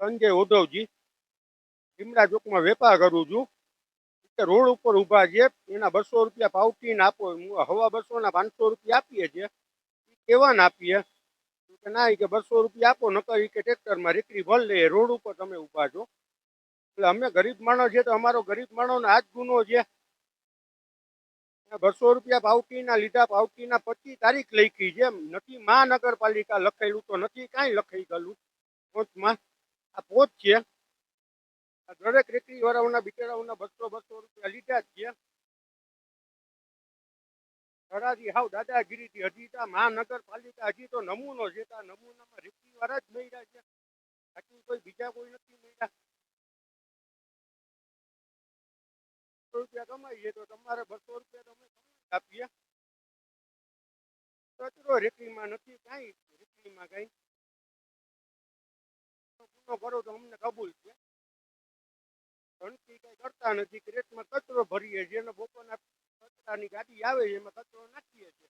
સંજય ઉદ્ધવજી લીમડા ચોકમાં વેપાર કરું છું કે રોડ ઉપર ઊભા છે એના 200 રૂપિયા પાવતીને આપો હવા 200 ના 500 રૂપિયા આપીએ છીએ કેવાને આપીએ કે ના કે 200 રૂપિયા આપો નકર કે ટ્રેક્ટરમાં રેકડી ભર લે રોડ ઉપર તમે ઊભા છો એટલે અમે ગરીબ માણસ છે તો અમારો ગરીબ માણસનો આ જ ગુનો છે 200 રૂપિયા પાવતીના લીધા પાવતીના 25 તારીખ લખી છે નથી મહાનગરપાલિકા લખેલું તો નથી કાંઈ લખાઈ ગયેલું પોચમાં આ પોચ છે દરેક રેકડી વાળાઓના બિચારાઓના 200 રૂપિયા લીધા જ છે ધરાજી હાવ દાદાગીરીથી હજી તો મહાનગરપાલિકા હજી તો નમૂનો છે આ નમૂનામાં રેકડી વાળા જ મળ્યા છે બાકી કોઈ બીજા કોઈ નથી મળ્યા રૂપિયા કમાઈએ તો તમારે 200 રૂપિયા તમે આપીએ કચરો રેકડીમાં નથી કાંઈ રેકડીમાં કાંઈ ગુનો કરો તો અમને કબૂલ છે ગણતરી કઈ કરતા નથી ક્રેટમાં કચરો ભરીએ છીએ અને બપોરના કચરાની ગાડી આવે છે એમાં કચરો નાખીએ છીએ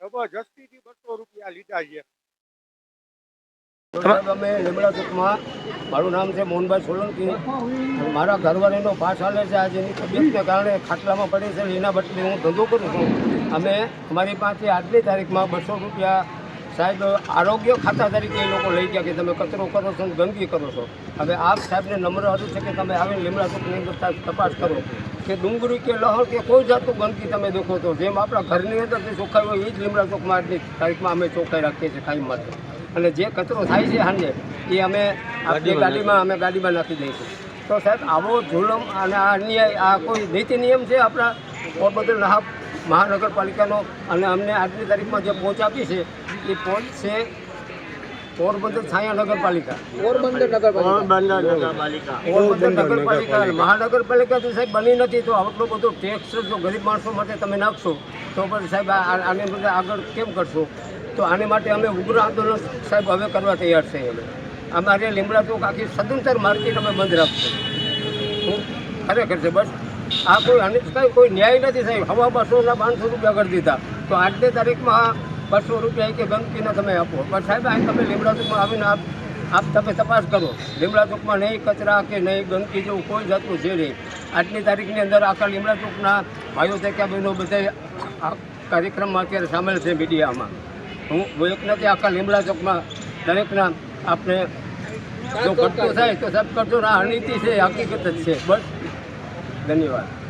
જબરજસ્તીથી 200 રૂપિયા લીધા છે અમે લીમડા ચોકમાં મારું નામ છે મોહનભાઈ સોલંકી મારા ઘરવાળીનો પાસ હાલે છે આજે એની તબિયતને કારણે ખાટલામાં પડે છે એના બદલે હું ધંધો કરું છું અમે અમારી પાસે આજની તારીખમાં 200 રૂપિયા સાહેબ આરોગ્ય ખાતા તરીકે એ લોકો લઈ ગયા કે તમે કચરો કરો છો ગંદકી કરો છો હવે આપ સાહેબને નમ્ર હતું છે કે તમે આવીને લીમડા ચોકની અંદર તપાસ કરો કે ડુંગળી કે લહણ કે કોઈ જાતનું ગંદકી તમે દેખો તો જેમ આપણા ઘરની અંદર જે ચોખ્ખાઈ હોય એ જ લીમડા ચોકમાં આજની તારીખમાં અમે ચોખ્ખાઈ રાખીએ છીએ કાયમ માટે અને જે કચરો થાય છે સાંજે એ અમે આપણી ગાડીમાં નાખી દઈશું તો સાહેબ આવો જુલમ અને આ અન્યાય આ કોઈ નીતિ નિયમ છે આપણા પોરબંદર મહાનગરપાલિકાનો અને અમને આજની તારીખમાં જે પહોંચ આપી છે એ પહોંચ છે પોરબંદર છાયા નગરપાલિકા પોરબંદર નગરપાલિકા મહાનગરપાલિકા તો સાહેબ બની નથી તો આટલો બધો ટેક્સ જો ગરીબ માણસો માટે તમે નાખશો તો પછી સાહેબ આને બધે આગળ કેમ કરશો તો આને માટે અમે ઉગ્ર આંદોલન સાહેબ હવે કરવા તૈયાર છે અમારે લીમડા ચોક આખી સદંતર માર્કેટ અમે બંધ રાખશું ખરેખર છે બસ આ કોઈ ન્યાય નથી સાહેબ હવા 200 ના 500 રૂપિયા કરી દીધા તો આજની તારીખમાં 200 રૂપિયા કે ગંદકીના તમે આપો પણ સાહેબ આ તમે લીમડા ચોકમાં આવીને આપ તમે તપાસ કરો લીમડા ચોકમાં નહીં કચરા કે નહીં ગંદકી જેવું કોઈ જાતનું છે નહીં આજની તારીખની અંદર આખા લીમડા ચોકના ભાઈઓ ત્યાં બહેનો બધા આ કાર્યક્રમમાં અત્યારે સામેલ છે મીડિયામાં હું એક નથી આખા લીમડા ચોકમાં દરેકના આપણે જો ઘટતો થાય તો સાહેબ કરજો આ અનીતિ છે હકીકત જ છે બસ ધન્યવાદ